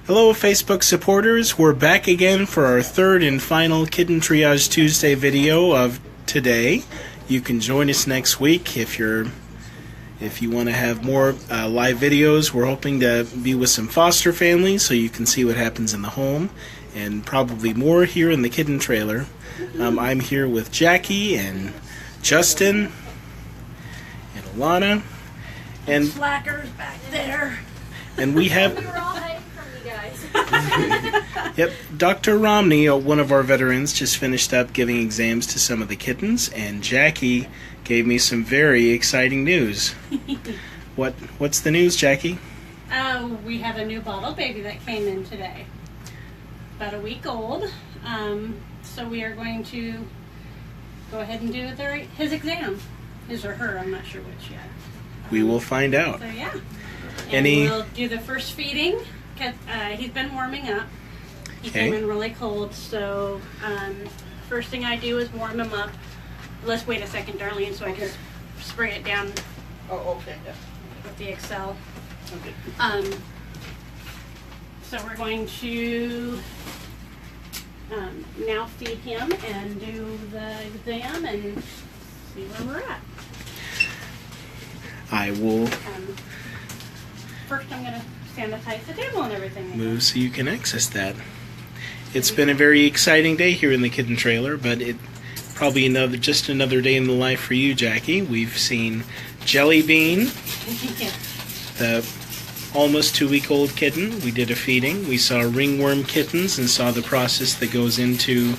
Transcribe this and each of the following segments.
Hello Facebook supporters, we're back again for our third and final Kitten Triage Tuesday video of today. You can join us next week if you want to have more live videos. We're hoping to be with some foster families so you can see what happens in the home, and probably more here in the kitten trailer. I'm here with Jackie and Justin and Alana and slackers back there. And we have We were all hiding from you guys. Yep, Dr. Romney, one of our veterans, just finished up giving exams to some of the kittens, and Jackie gave me some very exciting news. What's the news, Jackie? We have a new bottle baby that came in today. About a week old. So we are going to go ahead and do his exam. His or her, I'm not sure which yet. We will find out. So yeah. And we'll do the first feeding. He's been warming up. He came in really cold, so first thing I do is warm him up. Let's wait a second, Darlene, so I can spray it down. Oh, okay. Yeah. With the Excel. Okay. So we're going to now feed him and do the exam and see where we're at. I will First, I'm going to sanitize the table and everything. move so you can access that. It's been a very exciting day here in the kitten trailer, but it probably just another day in the life for you, Jackie. We've seen Jelly Bean, the almost 2-week-old kitten. We did a feeding. We saw ringworm kittens and saw the process that goes into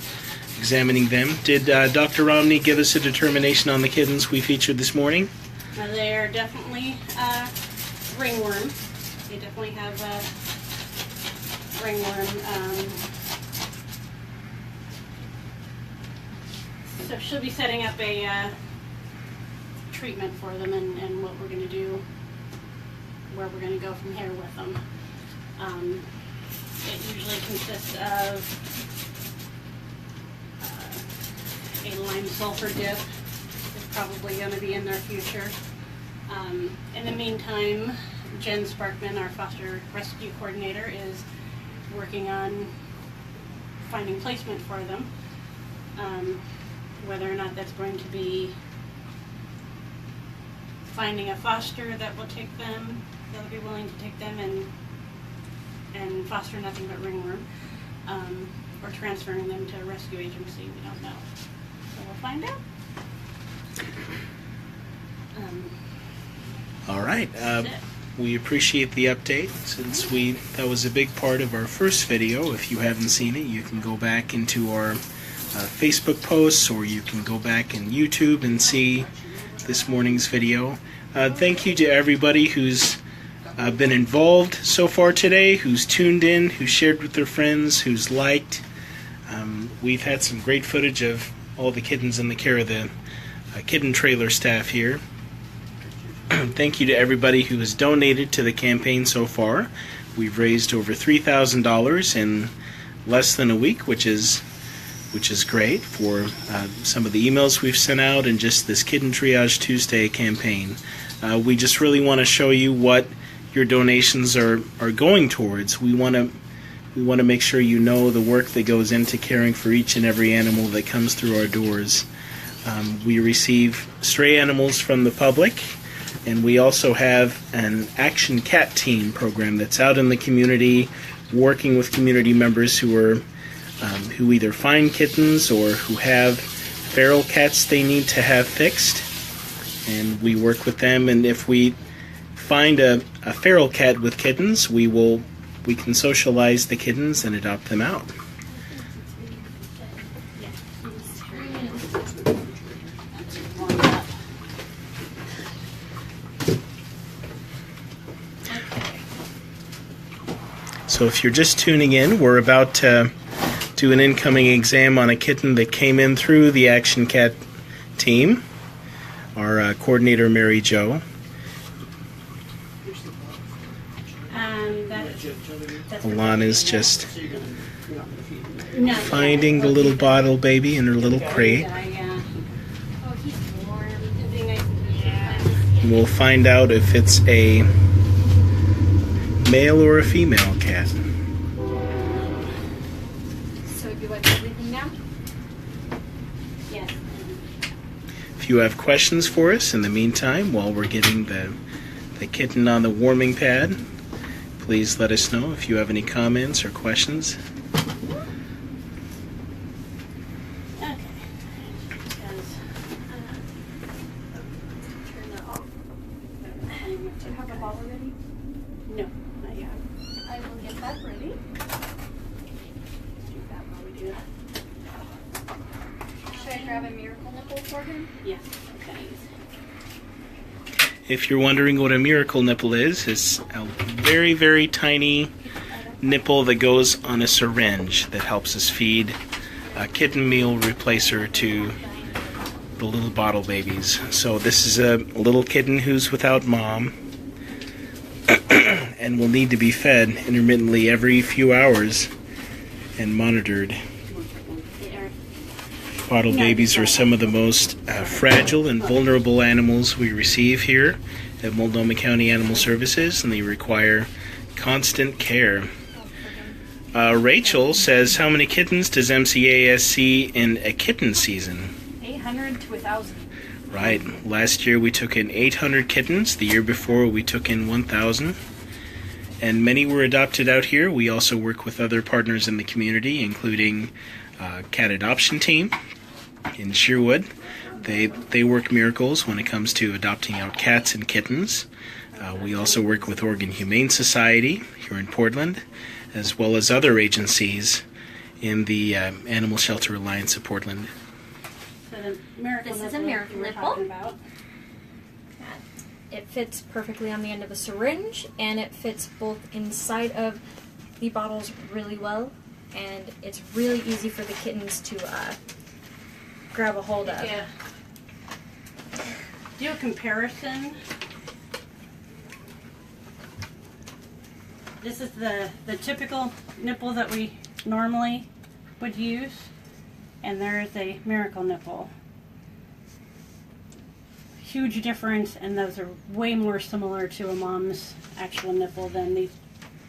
examining them. Did Dr. Romney give us a determination on the kittens we featured this morning? They're definitely ringworm. They definitely have ringworm. So she'll be setting up a treatment for them and what we're going to do, where we're going to go from here with them. It usually consists of a lime sulfur dip. It's probably going to be in their future. In the meantime, Jen Sparkman, our foster rescue coordinator, is working on finding placement for them. Whether or not that's going to be finding a foster that will take them, that'll be willing to take them and foster nothing but ringworm, or transferring them to a rescue agency, we don't know. So we'll find out. All right. We appreciate the update, since that was a big part of our first video. If you haven't seen it, you can go back into our Facebook posts, or you can go back in YouTube and see this morning's video. Thank you to everybody who's been involved so far today, who's tuned in, who's shared with their friends, who's liked. We've had some great footage of all the kittens in the care of the kitten trailer staff here. Thank you to everybody who has donated to the campaign so far. We've raised over $3,000 in less than a week, which is great for some of the emails we've sent out and just this Kitten Triage Tuesday campaign. We just really want to show you what your donations are going towards. We want to make sure you know the work that goes into caring for each and every animal that comes through our doors. We receive stray animals from the public, and we also have an Action Cat Team program that's out in the community, working with community members who either find kittens or who have feral cats they need to have fixed. And we work with them, and if we find a feral cat with kittens, we can socialize the kittens and adopt them out. So if you're just tuning in, we're about to do an incoming exam on a kitten that came in through the Action Cat Team. Our coordinator, Mary Jo. Alana's just finding the little bottle baby in her little crate. We'll find out if it's a male or a female cat. you wipe everything now? Yes. If you have questions for us in the meantime, while we're getting the kitten on the warming pad, please let us know if you have any comments or questions. Okay. Because, turn that off. Do you have a bottle ready? No, not yet. I will get that ready. Do that while we do that. Should I grab a miracle nipple for him? Yes. Okay. If you're wondering what a miracle nipple is, it's a very, very tiny nipple that goes on a syringe that helps us feed a kitten meal replacer to the little bottle babies. So this is a little kitten who's without mom and will need to be fed intermittently every few hours and monitored. Bottle babies are some of the most fragile and vulnerable animals we receive here at Multnomah County Animal Services, and they require constant care. Rachel says, how many kittens does MCAS see in a kitten season? 800 to 1,000. Right. Last year we took in 800 kittens. The year before we took in 1,000. And many were adopted out here. We also work with other partners in the community, including Cat Adoption Team in Sherwood. They work miracles when it comes to adopting out cats and kittens. We also work with Oregon Humane Society here in Portland, as well as other agencies in the Animal Shelter Alliance of Portland. So the miracle This is a nipple miracle you were nipple. talking about. It fits perfectly on the end of a syringe, and it fits both inside of the bottles really well, and it's really easy for the kittens to grab a hold of. Yeah. Do a comparison. This is the typical nipple that we normally would use, and there is a miracle nipple. Huge difference, and those are way more similar to a mom's actual nipple than these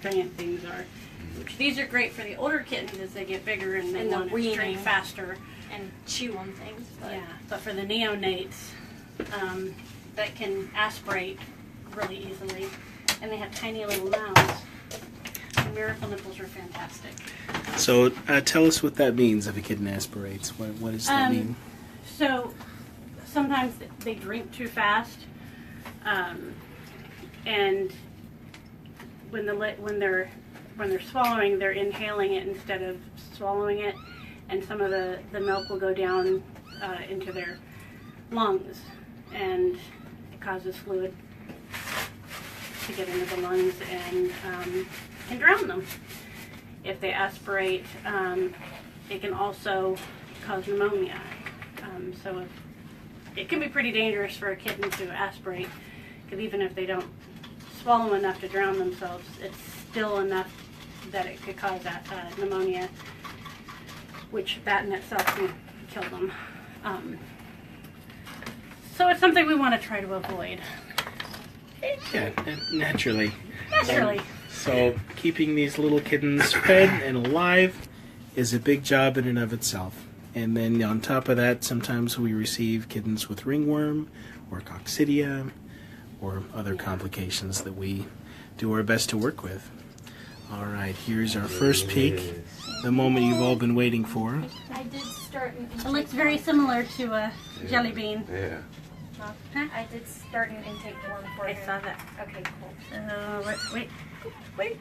giant things are. Which these are great for the older kittens as they get bigger and they And the want to drink weaning. faster. And chew on things. But Yeah, but for the neonates, that can aspirate really easily, and they have tiny little mouths. The miracle nipples are fantastic. So tell us what that means if a kitten aspirates. What does that mean? So sometimes they drink too fast, and when they're swallowing, they're inhaling it instead of swallowing it, and some of the milk will go down into their lungs, and it causes fluid to get into the lungs and can drown them. If they aspirate, it can also cause pneumonia. So it can be pretty dangerous for a kitten to aspirate, because even if they don't swallow enough to drown themselves, it's still enough that it could cause pneumonia, which that in itself can kill them. So it's something we want to try to avoid. Yeah, naturally. Naturally. So keeping these little kittens fed and alive is a big job in and of itself. And then on top of that, sometimes we receive kittens with ringworm or coccidia or other complications that we do our best to work with. All right, here's our first peek, the moment you've all been waiting for. I did start an intake. It looks very similar to a jelly bean. Yeah. Huh? I did start an intake form for I him. saw that. Okay, cool. Wait.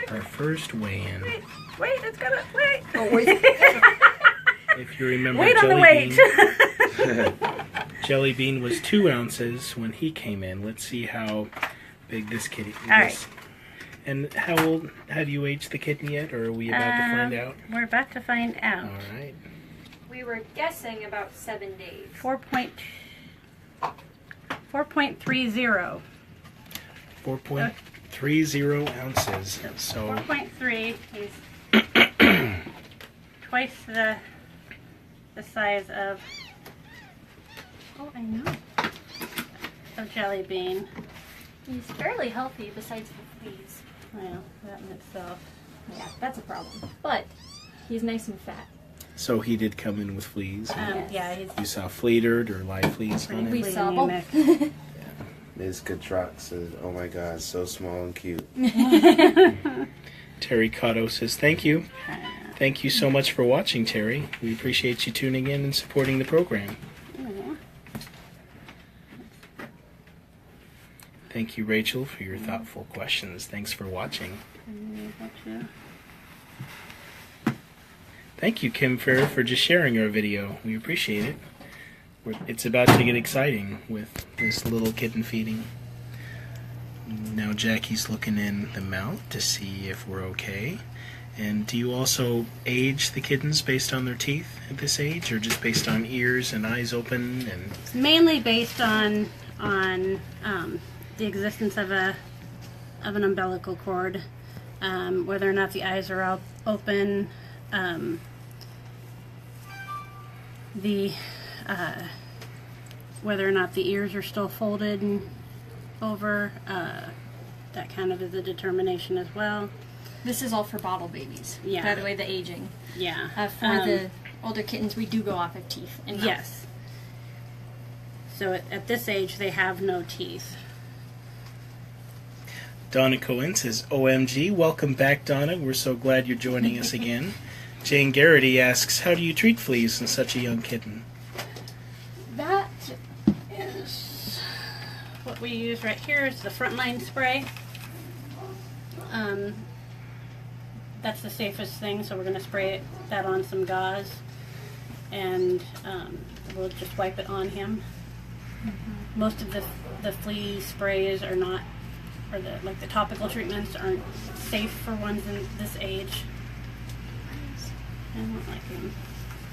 Our first weigh-in. Wait, it's gotta, wait. Oh, wait. If you remember, Wait on the wait. Jelly Bean was 2 ounces when he came in. Let's see how big this kitty is. All right. And how old have you aged the kitten yet, or are we about to find out? We're about to find out. All right. We were guessing about 7 days. 4.30. 4.30 ounces. So 4.3 is twice the size of, I know, of Jelly Bean. He's fairly healthy besides the fleas. Well, that in itself. Yeah, that's a problem. But he's nice and fat. So he did come in with fleas. Yeah, he's You saw fleeted or live fleas on We him. saw anemic. both. Ms. Katrock says, "Oh my God, so small and cute." Terry Cotto says, thank you. Thank you so much for watching, Terry. We appreciate you tuning in and supporting the program. Thank you, Rachel, for your thoughtful questions. Thanks for watching. Thank you, Kim Fair, for just sharing our video. We appreciate it. It's about to get exciting with this little kitten feeding. Now Jackie's looking in the mouth to see if we're okay. And do you also age the kittens based on their teeth at this age, or just based on ears and eyes open? And It's mainly based on the existence of an umbilical cord, whether or not the eyes are out open, whether or not the ears are still folded and over. That kind of is a determination as well. This is all for bottle babies. Yeah. By the way, the aging. Yeah. For the older kittens, we do go off of teeth. And mouth. Yes. So at this age, they have no teeth. Donna Cohen says, OMG, welcome back, Donna. We're so glad you're joining us again. Jane Garrity asks, how do you treat fleas in such a young kitten? That is what we use right here is the frontline spray. That's the safest thing, so we're going to spray that on some gauze, and we'll just wipe it on him. Mm-hmm. Most of the flea sprays are not, or the topical treatments aren't safe for ones in this age. I don't like him.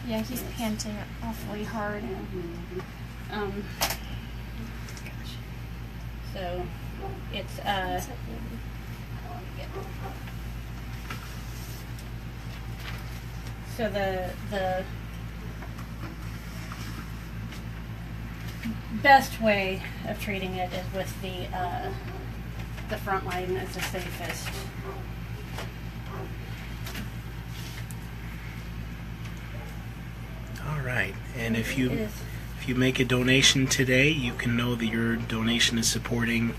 Yeah, he's panting awfully hard. So it's so the best way of treating it is with the front line is the safest. All right, and if you make a donation today, you can know that your donation is supporting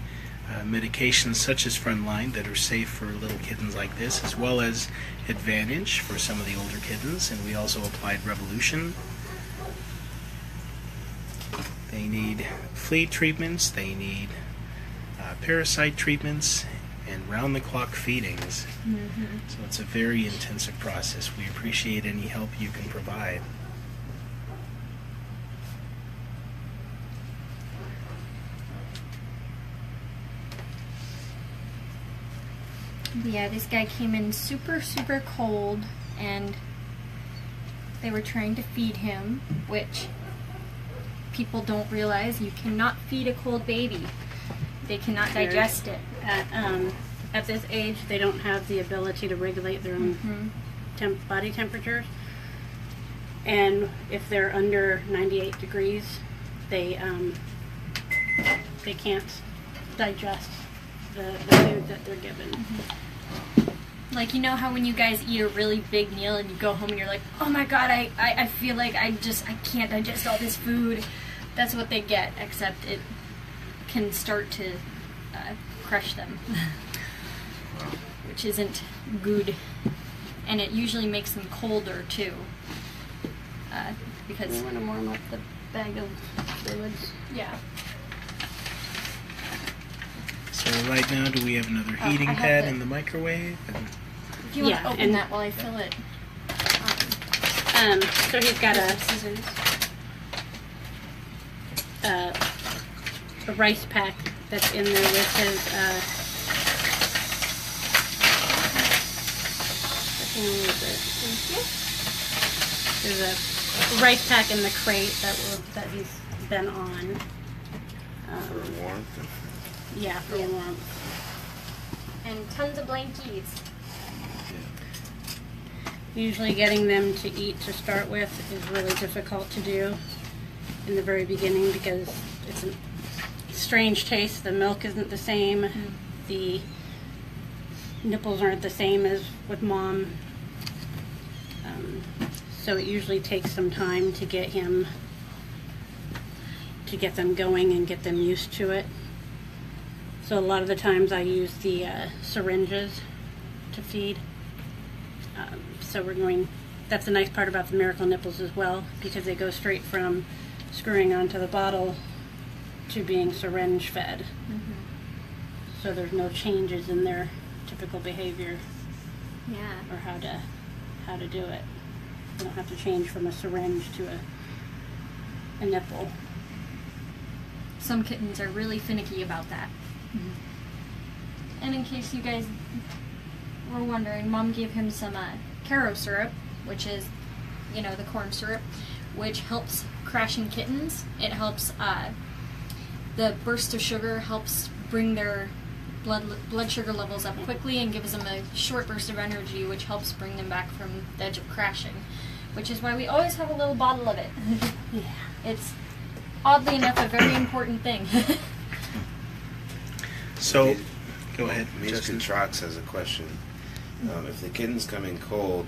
medications such as Frontline that are safe for little kittens like this, as well as Advantage for some of the older kittens, and we also applied Revolution. They need flea treatments, they need parasite treatments, and round-the-clock feedings. Mm-hmm. So it's a very intensive process. We appreciate any help you can provide. Yeah, this guy came in super, super cold, and they were trying to feed him, which people don't realize. You cannot feed a cold baby. They cannot digest it. At this age, they don't have the ability to regulate their own body temperatures. And if they're under 98 degrees, they can't digest the food that they're given. Like, you know how when you guys eat a really big meal and you go home and you're like, oh my god, I feel like I can't digest all this food. That's what they get, except it can start to crush them, which isn't good. And it usually makes them colder too, because We want to warm up the bag of fluids. yeah. So right now, do we have another heating I have pad the- in the microwave? And If you want Yeah, to open and- that while I fill it. So he's got Scissors. a rice pack that's in there with his there's a rice pack in the crate that he's been on. For warmth. Yeah, for warmth. And tons of blankies. Usually getting them to eat to start with is really difficult to do in the very beginning because it's a strange taste. The milk isn't the same. The nipples aren't the same as with mom. So it usually takes some time to get them going and get them used to it. So a lot of the times I use the syringes to feed. That's the nice part about the Miracle Nipples as well, because they go straight from screwing onto the bottle to being syringe fed. Mm-hmm. So there's no changes in their typical behavior Yeah. or how to do it. You don't have to change from a syringe to a nipple. Some kittens are really finicky about that. And in case you guys were wondering, Mom gave him some Caro syrup, which is, the corn syrup, which helps crashing kittens. It helps, the burst of sugar helps bring their blood sugar levels up quickly and gives them a short burst of energy, which helps bring them back from the edge of crashing, which is why we always have a little bottle of it. Yeah. It's, oddly enough, a very important thing. So, go ahead, Miss Justin. Kitten Triage has a question. If the kittens come in cold,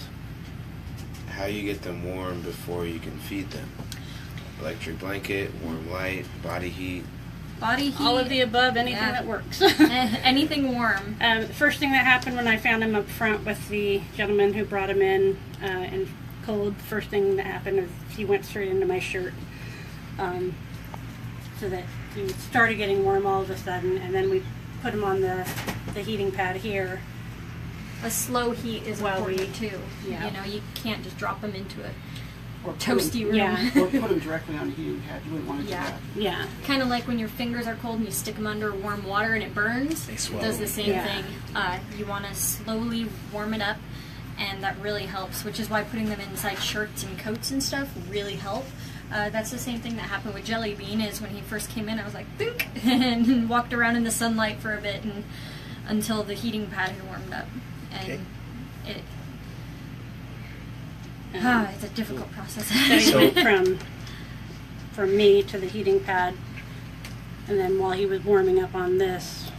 how you get them warm before you can feed them? Electric blanket, warm light, body heat. Body heat. All of the above, anything Yeah. that works. Anything warm. The first thing that happened when I found him up front with the gentleman who brought him in cold, the first thing that happened is he went straight into my shirt. So that he started getting warm all of a sudden, and then we put him on the heating pad here. A slow heat is Well, important too. yeah. You can't just drop them into it. Or put Toasty room. Yeah. Or put them directly on the heating pad. You wouldn't want to Yeah. do that. Yeah. Kind of like when your fingers are cold and you stick them under warm water and it burns. They It swell. does the same Yeah. thing. You want to slowly warm it up, and that really helps, which is why putting them inside shirts and coats and stuff really help. That's the same thing that happened with Jelly Bean. Is when he first came in, I was like, "Boink," and walked around in the sunlight for a bit, and until the heating pad had warmed up. And Okay. it's a difficult process. So he So- went from me to the heating pad, and then while he was warming up on this,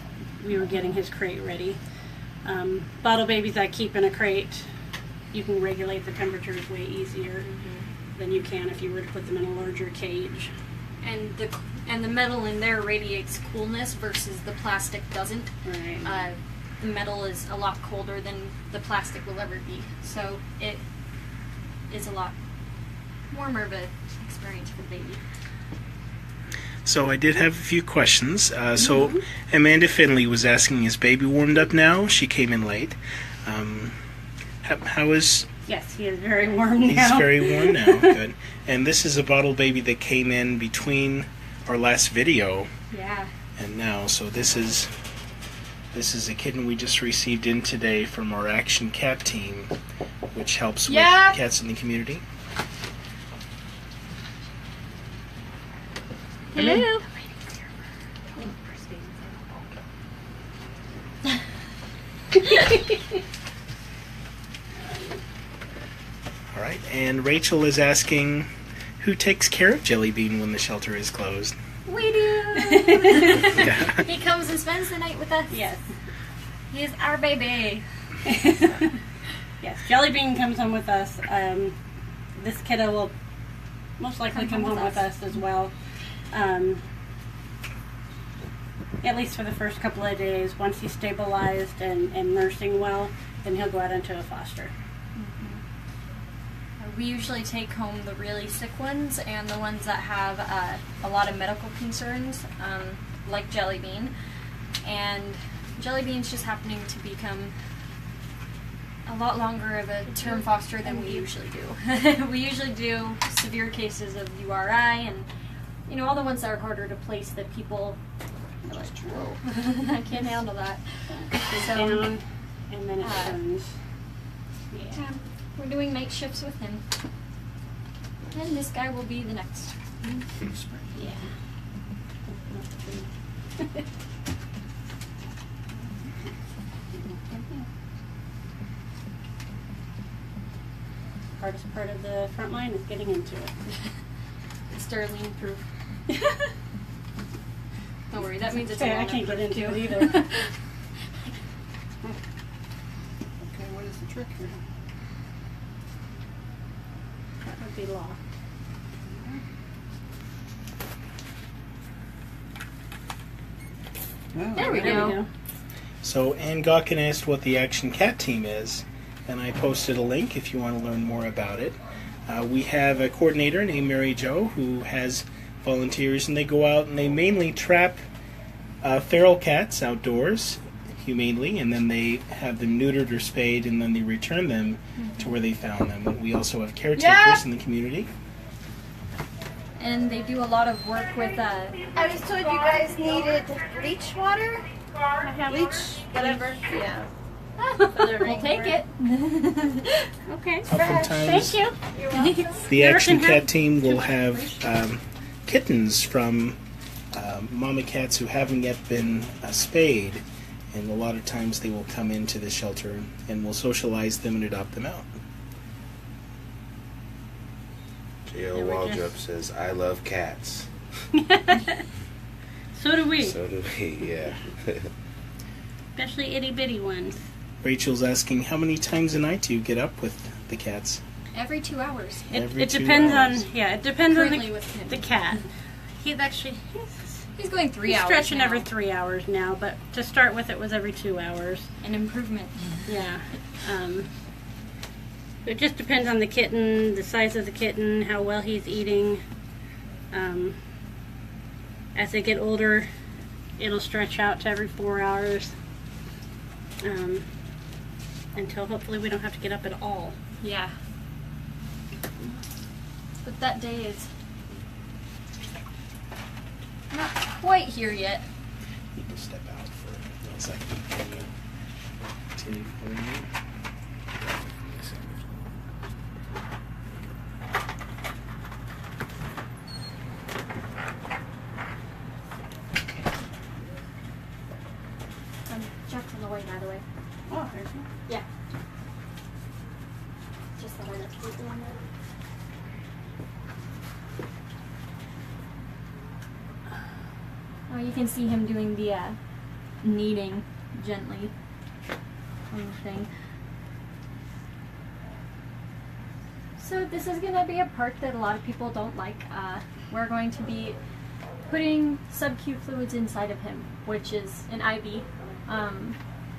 we were getting his crate ready. Bottle babies I keep in a crate, you can regulate the temperatures way easier than you can if you were to put them in a larger cage. And the metal in there radiates coolness versus the plastic doesn't. Right. The metal is a lot colder than the plastic will ever be, so it is a lot warmer of an experience for the baby. So I did have a few questions. So Amanda Finley was asking, is baby warmed up now? She came in late. How is... Yes, he is very warm now. He's very warm now. Good. And this is a bottle baby that came in between our last video Yeah. and now. So this is a kitten we just received in today from our Action Cat team, which helps with cats in the community. Hello. All right. And Rachel is asking, who takes care of Jelly Bean when the shelter is closed? We do. Yeah. He comes and spends the night with us. Yes. He's our baby. Yes, Jelly Bean comes home with us. This kiddo will most likely come home with us as well. At least for the first couple of days. Once he's stabilized and nursing well, then he'll go out into a foster. We usually take home the really sick ones and the ones that have a lot of medical concerns, like Jelly Bean. And Jelly Bean's just happening to become a lot longer of a term foster than we usually do. We usually do severe cases of URI and, all the ones that are harder to place that people are like, whoa, I can't handle that. So, Down, and then it turns. yeah, we're doing night shifts with him. And this guy will be the next. Yeah. Hardest part of the front line is getting into it. Sterling proof. Don't worry, that means it's a Okay, I walnut can't get proof, into too. it either. Okay, what is the trick here? puppy law. Oh, There we go. So Ann Gawkin asked what the Action Cat Team is, and I posted a link if you want to learn more about it. We have a coordinator named Mary Jo who has volunteers, and they go out and they mainly trap feral cats outdoors humanely, and then they have them neutered or spayed, and then they return them to where they found them. We also have caretakers in the community. And they do a lot of work with I was told you guys needed bleach water. Bleach, whatever. Yeah. we'll take it. Okay. Oftentimes, Thank you. the Action American Cat Team will have kittens from mama cats who haven't yet been spayed, and a lot of times they will come into the shelter and we'll socialize them and adopt them out. J.O. There we go. Waldrop says, I love cats. So do we. So do we, yeah. Especially itty bitty ones. Rachel's asking, how many times a night do you get up with the cats? Every 2 hours. Every It 2 depends hours. on it depends on Currently with him. the cat. He's actually He's going 3 he's hours stretching now. every 3 hours now, but to start with it was every 2 hours. An improvement. Yeah. It just depends on the kitten, the size of the kitten, how well he's eating. As they get older, it'll stretch out to every 4 hours. Until hopefully we don't have to get up at all. Yeah. But that day is not quite here yet. You can step out for 1 second. Continue for you. Jack's on the way, by the way. Oh, there's one. Yeah. Just that I left it on there. Oh, you can see him doing the kneading gently on the thing. So this is going to be a part that a lot of people don't like. We're going to be putting sub-Q fluids inside of him, which is an IV.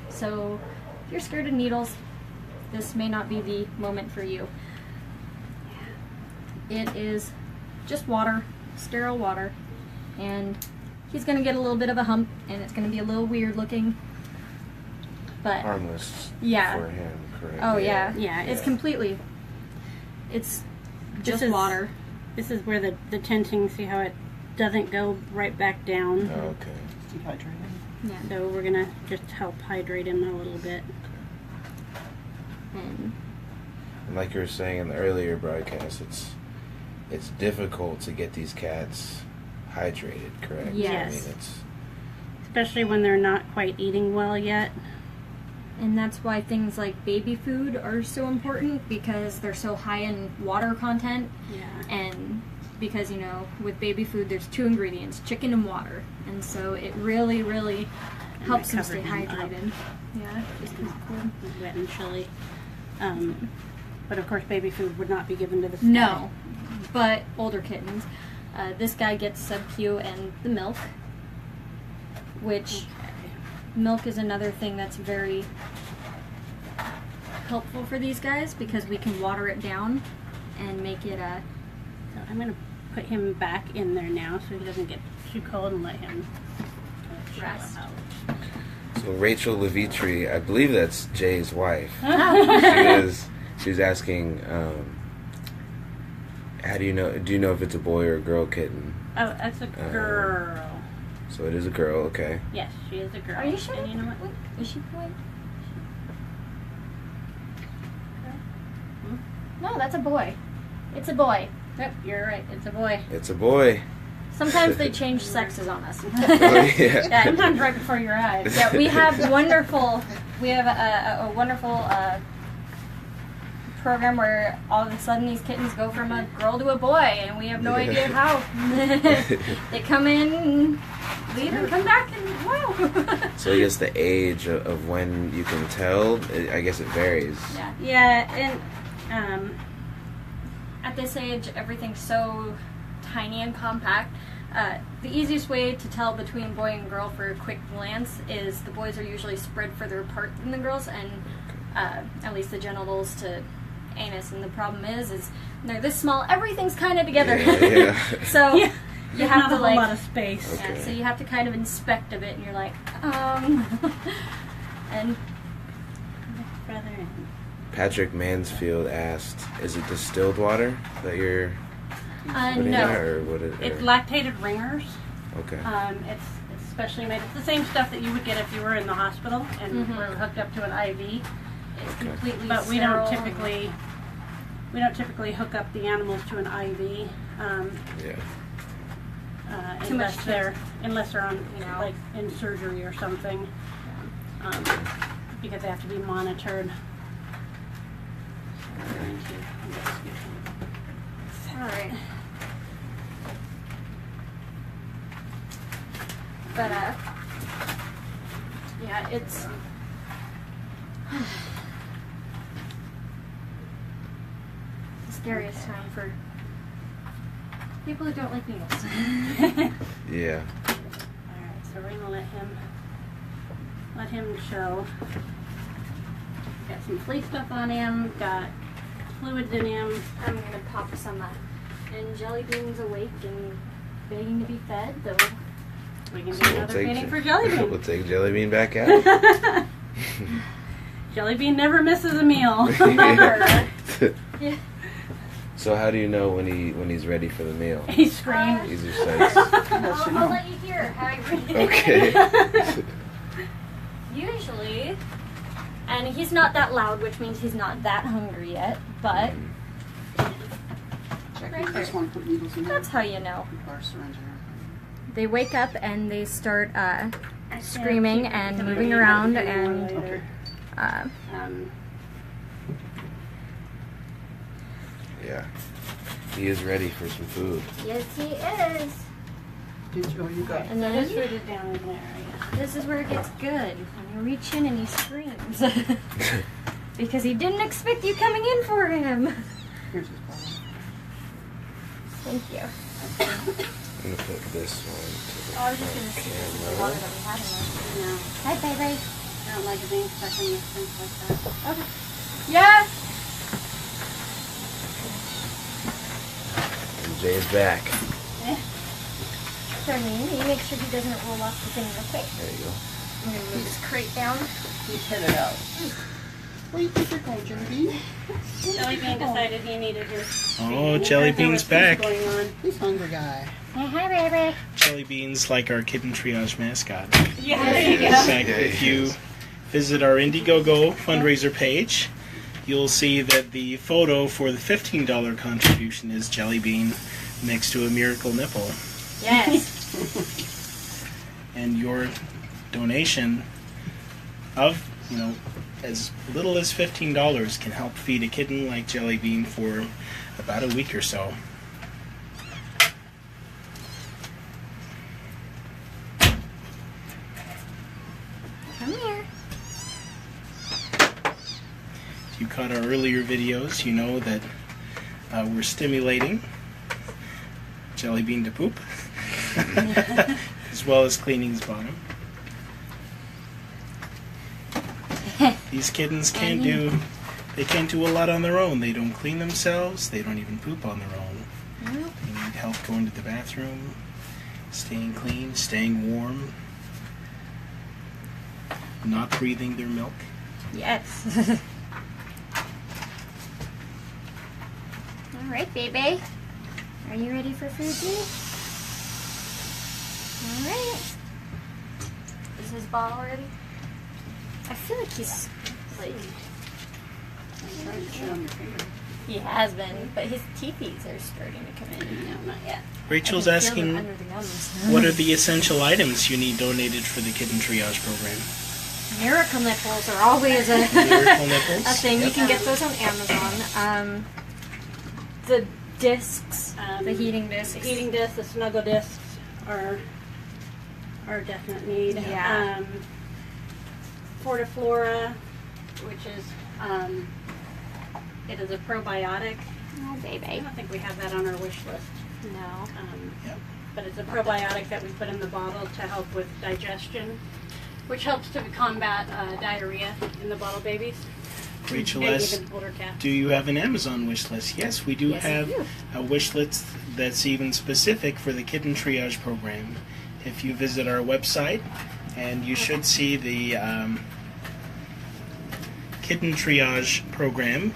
So if you're scared of needles, this may not be the moment for you. It is just water, sterile water, and he's going to get a little bit of a hump, and it's going to be a little weird looking, but Harmless yeah. for him, correct? Oh yeah, Yeah, it's completely. It's just is- water. This is where the tenting, see how it doesn't go right back down. Oh, okay. Dehydrated. Yeah. So we're gonna just help hydrate him a little bit. And And like you were saying in the earlier broadcast, it's difficult to get these cats hydrated, correct? Yes. I mean, it's Especially when they're not quite eating well yet. And that's why things like baby food are so important, because they're so high in water content. Yeah. And because, you know, with baby food there's 2 ingredients, chicken and water. And so it really, really helps them cover stay him up. hydrated. Yeah, just 'cause it's cold. Wet and chilly. But of course baby food would not be given to the No, but older kittens. This guy gets sub-Q and the milk, which milk is another thing that's very helpful for these guys, because we can water it down and make it So I'm gonna put him back in there now so he doesn't get too cold, and let him Rest. out. so Rachel Levitri, I believe that's Jay's wife. She's asking, how do you know if it's a boy or a girl kitten? Oh, that's a girl. So it is a girl, okay. Yes, she is a girl. Are you sure? And you know what? Wait, is she boy? No, that's a boy. It's a boy. Yep, you're right. It's a boy. It's a boy. Sometimes they change sexes on us. Oh, yeah. Sometimes right before your eyes. Yeah, we have wonderful. We have a wonderful program where all of a sudden these kittens go from a girl to a boy, and we have no idea how. They come in, and leave, and come back, and wow. So I guess the age of when you can tell, I guess it varies. Yeah. Yeah, and at at this age, everything's so tiny and compact. The easiest way to tell between boy and girl for a quick glance is the boys are usually spread further apart than the girls, and at least the genitals to anus. And the problem is they're this small, everything's kind of together. Yeah. So Yeah. you There's have not to a whole like, lot of space. yeah, so you have to kind of inspect a bit, and you're like, and Rather Patrick Mansfield asked, "Is it distilled water that you're putting no. there, or what is it's or- lactated ringers. Okay. It's specially made. It's the same stuff that you would get if you were in the hospital and Mhm. were hooked up to an IV. It's completely But we sterile. don't typically hook up the animals to an IV Yeah. Too much unless they're on You know. like in surgery or something, because they have to be monitored. Alright. But, yeah, it's... the scariest time for people who don't like needles. Yeah. Alright, so we're gonna let him show. Got some flea stuff on him, got fluids in him. I'm gonna pop some and Jelly Bean's awake and begging to be fed, though. We can do another feeding for Jelly Bean. We'll take Jelly Bean back out. Jelly Bean never misses a meal. Never. Yeah. So how do you know when he's ready for the meal? He screams. These are sites. I'll let you hear how I read it. Okay. Usually, and he's not that loud, which means he's not that hungry yet, but Check. Right You there. just want to put needles in there. that's how you know. Or a syringe in there. They wake up and they start screaming and moving around and Okay. Um, Yeah. He is ready for some food. yes, he is. You got it. And his then food is down in there. Yeah. this is where it gets good. When you reach in and he screams because he didn't expect you coming in for him. Here's his bottle. Thank you. I'm gonna put this one to the Oh, I was just gonna see if this is the water that we had in there. No, Hi, baby. I don't like it being stuck in these things like that. Okay. Yeah. And Jay's back. Darlene, you make sure he doesn't roll off the thing real quick. There you go. I'm gonna move this crate down. He's headed out. Where do you think you're going, Jelly Bean? Jelly Bean decided he needed his. Oh, feeding. Jelly There was Bean's feast back. Going on. He's hungry guy. Hey, hi, baby. Jelly Bean's like our Kitten Triage mascot. Yeah, there you In go. fact, Yeah, if he you is. visit our Indiegogo fundraiser page, you'll see that the photo for the $15 contribution is Jelly Bean next to a miracle nipple. Yes. And your donation of, as little as $15 can help feed a kitten like Jelly Bean for about a week or so. Come here. If you caught our earlier videos, you know that we're stimulating Jelly Bean to poop, as well as cleaning his bottom. These kittens can't do a lot on their own. They don't clean themselves. They don't even poop on their own. Nope. They need help going to the bathroom, staying clean, staying warm, not breathing their milk. Yes. All right, baby. Are you ready for food, G? All right. Is his bottle ready? I feel like he's like Trying to shit on your finger. he has been, but his teethies are starting to come in. No, not yet. Rachel's I can feel them asking, under the gums. what are the essential items you need donated for the Kitten Triage program? Miracle nipples are always a Miracle nipples? a thing. You Yep. can get those on Amazon. The discs, the heating discs. The heating discs, the snuggle discs are a definite need. Yeah. Fortiflora, which is it is a probiotic Oh, I baby. don't think we have that on our wish list. No. Yep. But it's a probiotic that we put in the bottle to help with digestion, which helps to combat diarrhea in the bottle babies. Rachel And S., even older cats. do you have an Amazon wish list? Yes, we do Yes, we have do. a wish list that's even specific for the Kitten Triage program. If you visit our website, and you should see the Kitten Triage program,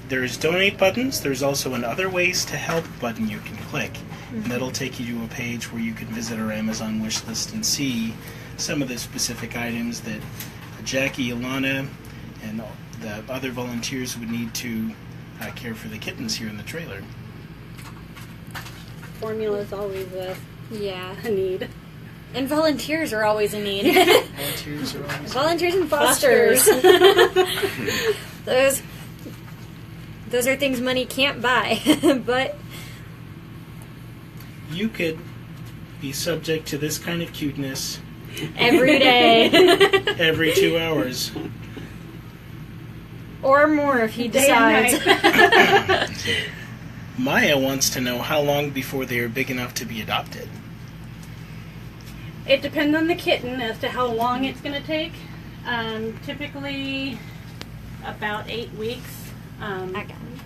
there's donate buttons. There's also an other ways to help button you can click. And that'll take you to a page where you can visit our Amazon wish list and see some of the specific items that Jackie, Ilana, and the other volunteers would need to care for the kittens here in the trailer. Formula is always Yeah. a need. And volunteers are always in need. Volunteers are always Volunteers and fosters. Those are things money can't buy. But You could be subject to this kind of cuteness every day. every 2 hours. Or more if he Day and decides. Maya wants to know how long before they are big enough to be adopted. It depends on the kitten as to how long it's going to take. Typically, about 8 weeks. I got him.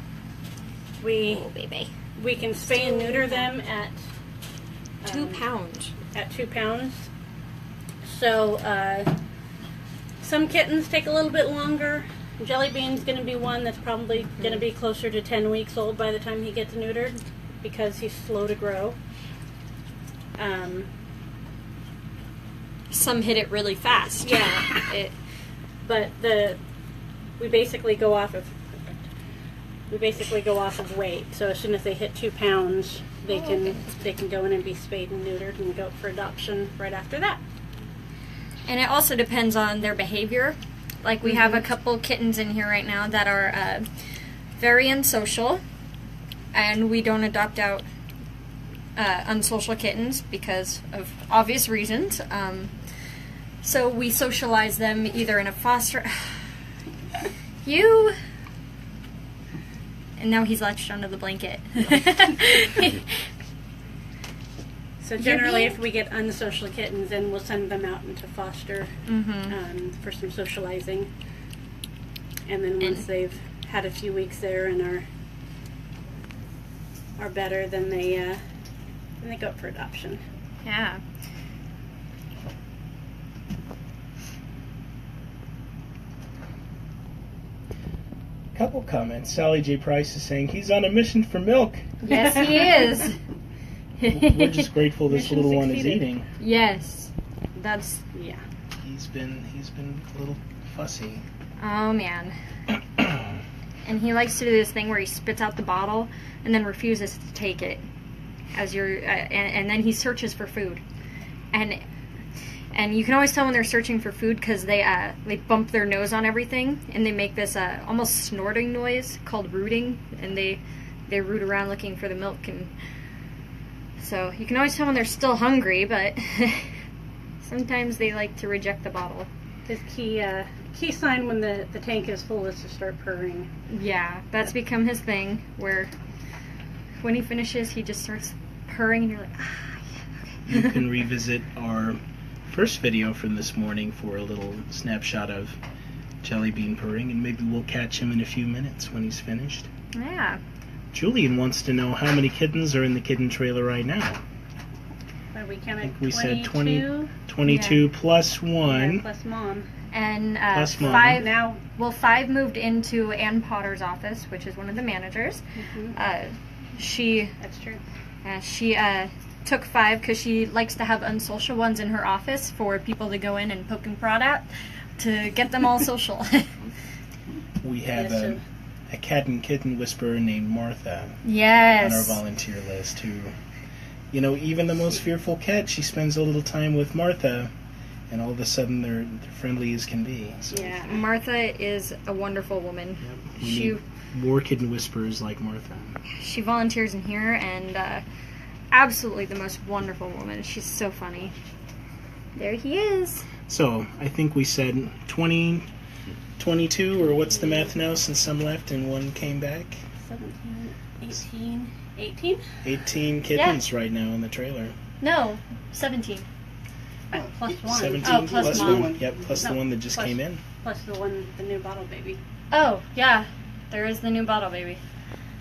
We Oh, baby. we can spay and neuter them at 2 pounds. at 2 pounds. So some kittens take a little bit longer. Jelly Bean's going to be one that's probably going to be closer to 10 weeks old by the time he gets neutered because he's slow to grow. Some hit it really fast. Yeah, but we basically go off of weight. So as soon as they hit 2 pounds, they can go in and be spayed and neutered and go for adoption right after that. And it also depends on their behavior. Like we have a couple kittens in here right now that are very unsocial, and we don't adopt out unsocial kittens because of obvious reasons. So we socialize them either in a foster... And now he's latched onto the blanket. So generally, if we get unsocial kittens, then we'll send them out into foster for some socializing. And then once they've had a few weeks there and are better, then they go up for adoption. Yeah. Couple comments. Sally J. Price is saying he's on a mission for milk. Yes, he is. We're just grateful this Mission little one is succeeded. eating. Yes. That's... Yeah. He's been a little fussy. Oh, man. And he likes to do this thing where he spits out the bottle and then refuses to take it as you're... and then he searches for food. And you can always tell when they're searching for food because they bump their nose on everything and they make this almost snorting noise called rooting, and they root around looking for the milk, and so you can always tell when they're still hungry, but sometimes they like to reject the bottle. His key sign when the tank is full is to start purring. Yeah, that's become his thing, where when he finishes he just starts purring and you're like, ah, yeah, okay. You can revisit our first video from this morning for a little snapshot of Jelly Bean purring, and maybe we'll catch him in a few minutes when he's finished. Yeah. Julian wants to know how many kittens are in the kitten trailer right now. But we count I at think we 22, said 22 plus 1. plus mom. And Plus Mom. 5 Now, 5 moved into Ann Potter's office, which is one of the managers. She that's true. she took 5 because she likes to have unsocial ones in her office for people to go in and poke and prod at to get them all social. We have Yes, a cat and kitten whisperer named Martha Yes. on our volunteer list who, even the most fearful cat, she spends a little time with Martha, and all of a sudden they're friendly as can be. So, Yeah. Martha is a wonderful woman. yep, we She need more kitten whisperers like Martha. she volunteers in here and absolutely the most wonderful woman. She's so funny. There he is. So, I think we said 20, 22, or what's the math now, since some left and one came back? 17, 18. 18? 18 kittens right now in the trailer. No, 17. Plus one. 17 Oh, plus one. mom. Yep, plus the No, one that just plus- came in. Plus the new bottle baby. Oh, yeah. There is the new bottle baby.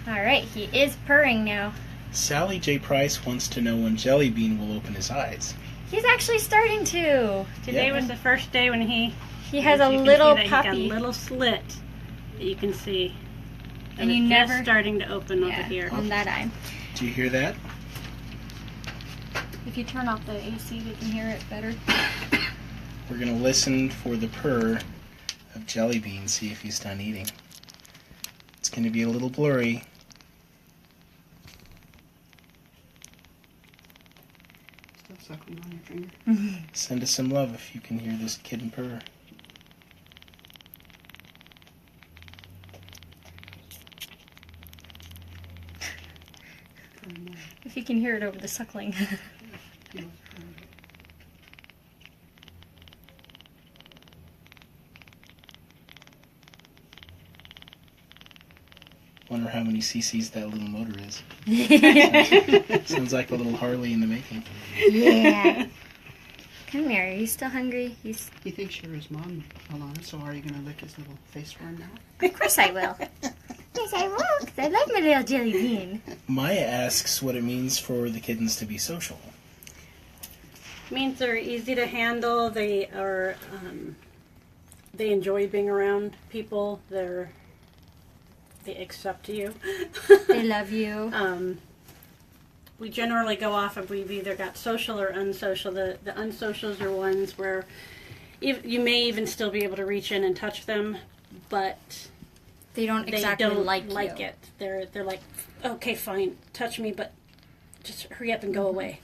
Alright, he is purring now. Sally J. Price wants to know when Jelly Bean will open his eyes. He's actually starting to. Today Yeah. was the first day when he He has a you can little see that He got puppy. a little slit that you can see. And it's you just never- starting to open over Yeah, here. on that eye. Do you hear that? If you turn off the AC, we can hear it better. We're going to listen for the purr of Jelly Bean, see if he's done eating. It's going to be a little blurry. Still suckling on your finger. Send us some love if you can hear this kitten purr. If you can hear it over the suckling. Wonder how many cc's that little motor is. Sounds like a little Harley in the making. Yeah. Come here. Are you still hungry? He's. He thinks you're his mom, Alana, so are you going to lick his little face for him now? Of course I will. Yes, I will. 'Cause I like my little jelly bean. Maya asks what it means for the kittens to be social. Means they're easy to handle. They are. They enjoy being around people. They accept you. They love you. We generally go off of we've either got social or unsocial. The unsocials are ones where you may even still be able to reach in and touch them, but They don't they exactly don't like you. it. They're like, okay, fine, touch me, but just hurry up and go away.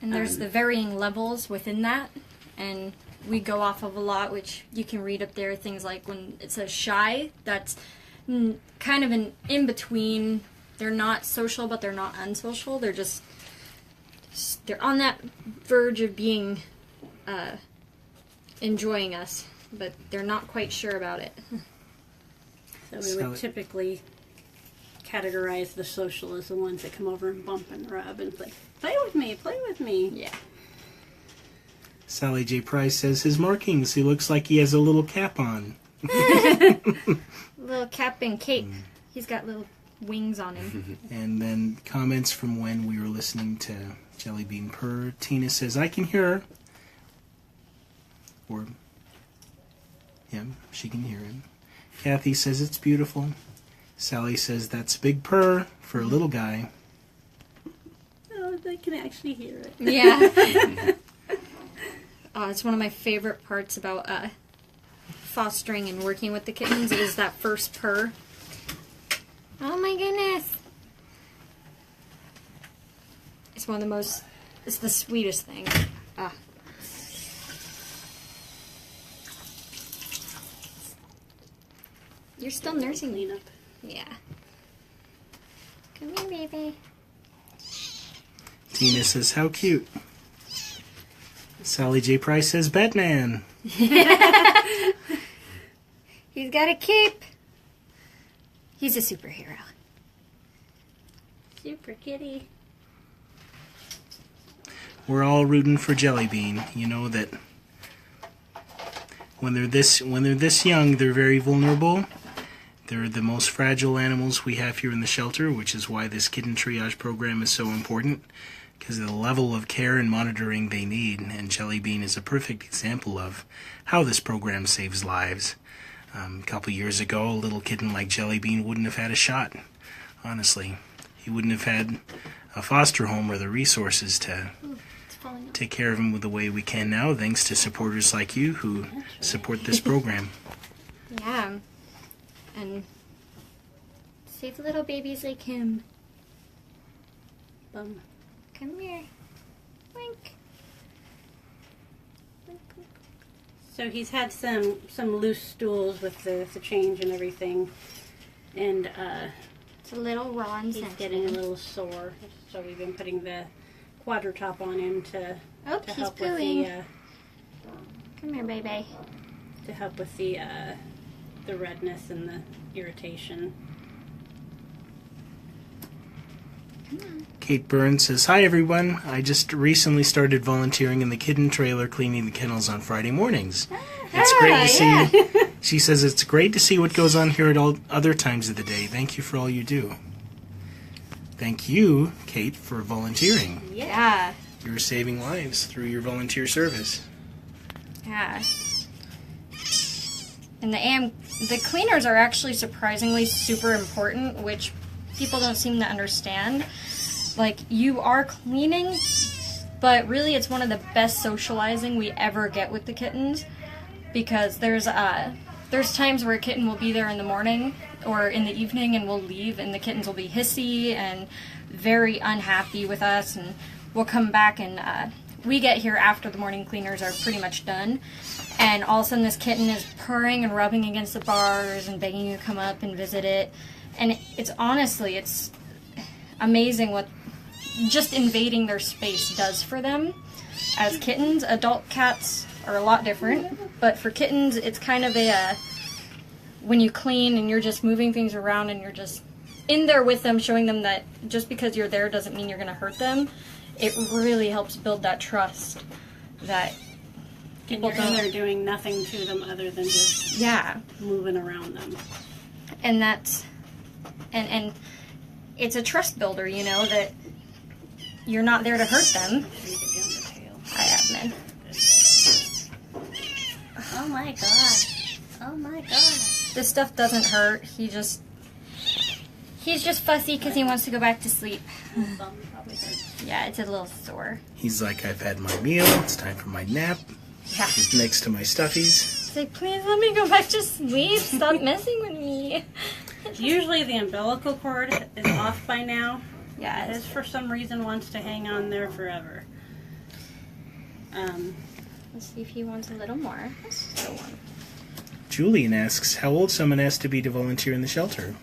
And there's the varying levels within that, and we go off of a lot, which you can read up there. Things like when it says shy, that's kind of an in between. They're not social, but they're not unsocial. They're just they're on that verge of being enjoying us, but they're not quite sure about it. So we So- would typically categorize the social as the ones that come over and bump and rub and play with me, play with me. Yeah. Sally J. Price says his markings. He looks like he has a little cap on. Little cap and cape. He's got little wings on him. And then comments from when we were listening to Jelly Bean purr. Tina says, I can hear her. Or, yeah, she can hear him. Kathy says, it's beautiful. Sally says, that's a big purr for a little guy. Oh, they can actually hear it. Yeah. It's one of my favorite parts about fostering and working with the kittens is that first purr. Oh my goodness. It's one of the most, it's the sweetest thing. You're still nursing me. Clean up. Yeah. Come here, baby. Tina says, how cute. Sally J. Price says, Batman. He's got a cape. He's a superhero. Super kitty. We're all rooting for Jelly Bean. You know that when they're this young, they're very vulnerable. They're the most fragile animals we have here in the shelter, which is why this Kitten Triage program is so important, because of the level of care and monitoring they need. And Jelly Bean is a perfect example of how this program saves lives. A couple years ago, a little kitten like Jelly Bean wouldn't have had a shot. Honestly, he wouldn't have had a foster home or the resources to take care of him with the way we can now, thanks to supporters like you who support this program. Yeah. And save little babies like him. Bum. Come here. Wink. Wink, wink. So he's had some loose stools with the change and everything, and It's a little raw and he's sensitive. getting a little sore. So we've been putting the quadra top on him to Oh, he's help with pooing. Come here, baby. the redness and the irritation. Kate Burns says, "Hi everyone. I just recently started volunteering in the kitten trailer cleaning the kennels on Friday mornings. It's great to see." She says it's great to see what goes on here at all other times of the day. Thank you for all you do. Thank you, Kate, for volunteering. Yeah. You're saving lives through your volunteer service. Yeah. And the cleaners are actually surprisingly super important, which people don't seem to understand. Like, you are cleaning, but really it's one of the best socializing we ever get with the kittens, because there's times where a kitten will be there in the morning or in the evening and we'll leave, and the kittens will be hissy and very unhappy with us, and we'll come back and we get here after the morning cleaners are pretty much done, and all of a sudden this kitten is purring and rubbing against the bars and begging you to come up and visit it. And it's amazing what just invading their space does for them. As kittens, adult cats are a lot different, but for kittens it's kind of when you clean and you're just moving things around and you're just in there with them, showing them that just because you're there doesn't mean you're going to hurt them. It really helps build that trust that people And you're doing nothing to them other than just moving around them. And that's and it's a trust builder, you know, that you're not there to hurt them. I have men. Oh my gosh. Oh my gosh. This stuff doesn't hurt. He's just fussy because he wants to go back to sleep. Yeah, it's a little sore. He's like, "I've had my meal. It's time for my nap." Yeah. He's next to my stuffies. He's like, "Please let me go back to sleep. Stop messing with me." Usually the umbilical cord is off by now. Yeah. This for some reason wants to hang on there forever. Let's see if he wants a little more. Still one. Julian asks how old someone has to be to volunteer in the shelter.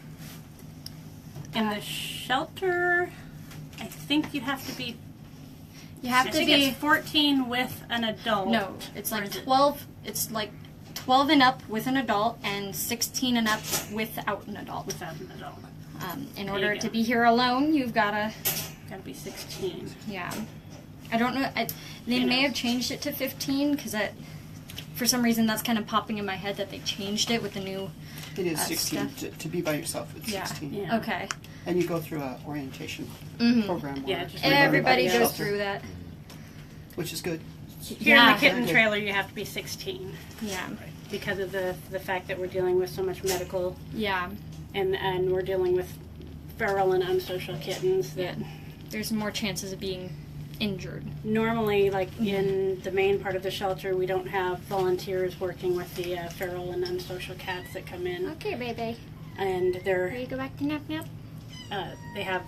In the shelter, I think you have to be. You have I to think be. it's 14 with an adult. No, it's Or like is it- 12. It's like 12 and up with an adult, and 16 and up without an adult. Without an adult. In There order you to go. be here alone, you've gotta. Gotta be 16. Yeah. I don't know. They may have changed it to 15 because for some reason that's kind of popping in my head that they changed it with the new. It is 16 stuff. to be by yourself. It's Yeah. 16. Yeah. Okay. And you go through a orientation Mhm. program. Yeah, where just you like learn Everybody about the goes shelter, through that. which is good. Here in Yeah. the kitten Okay. trailer, you have to be 16 Yeah. because of the fact that we're dealing with so much medical, Yeah. and we're dealing with feral and unsocial kittens that There's more chances of being injured. normally, like in the main part of the shelter, we don't have volunteers working with the feral and unsocial cats that come in, Okay, baby. and Ready to go back to nap? they have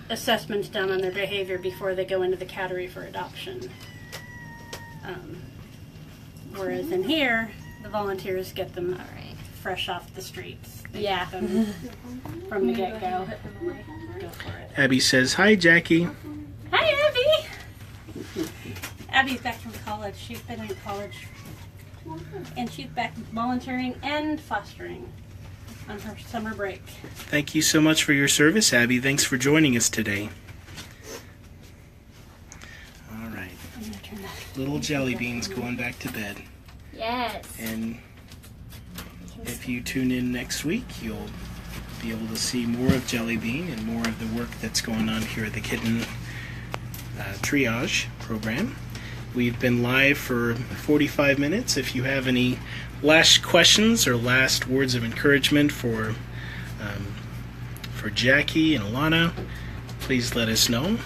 assessments done on their behavior before they go into the cattery for adoption. Whereas in here, the volunteers get them All right. fresh off the streets. They Yeah. get them from the get-go. Go for it. Abby says, "Hi, Jackie." Hi, Abby! Abby's back from college. She's been in college, and she's back volunteering and fostering on her summer break. Thank you so much for your service, Abby. Thanks for joining us today. All right. I'm gonna turn that. Little jelly beans going back to bed. Yes. And if you tune in next week, you'll be able to see more of Jelly Bean and more of the work that's going on here at the Kitten Triage program. We've been live for 45 minutes. If you have any last questions or last words of encouragement for Jackie and Alana, please let us know.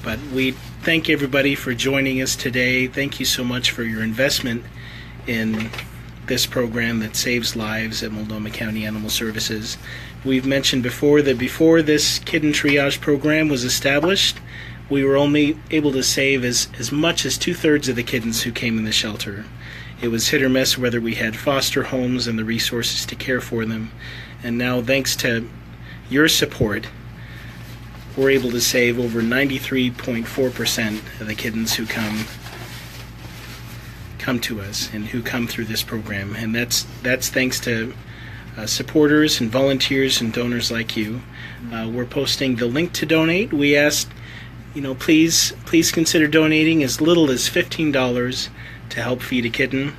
But we thank everybody for joining us today. Thank you so much for your investment in this program that saves lives at Multnomah County Animal Services. We've mentioned before that before this Kitten Triage program was established, we were only able to save as much as 2/3 of the kittens who came in the shelter. It was hit or miss whether we had foster homes and the resources to care for them. And now, thanks to your support, we're able to save over 93.4% of the kittens who come to us and who come through this program. And that's thanks to supporters and volunteers and donors like you. We're posting the link to donate. We ask, please consider donating as little as $15 to help feed a kitten.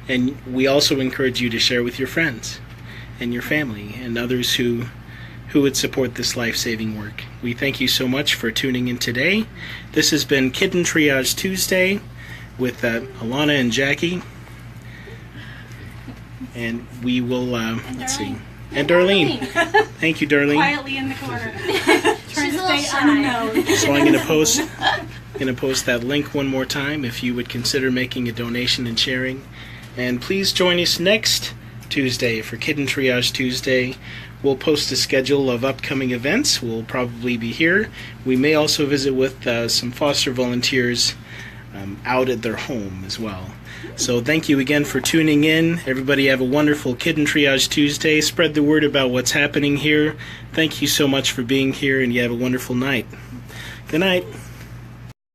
And we also encourage you to share with your friends and your family and others who would support this life-saving work. We thank you so much for tuning in today. This has been Kitten Triage Tuesday with Alana and Jackie. And we will, let's see. And Darlene. Thank you, Darlene. Quietly in the corner. Trying to stay shy. unknown. So I'm going to post that link one more time if you would consider making a donation and sharing. And please join us next Tuesday for Kitten Triage Tuesday. We'll post a schedule of upcoming events. We'll probably be here. We may also visit with some foster volunteers out at their home as well. So thank you again for tuning in. Everybody have a wonderful Kitten Triage Tuesday. Spread the word about what's happening here. Thank you so much for being here, and you have a wonderful night. Good night.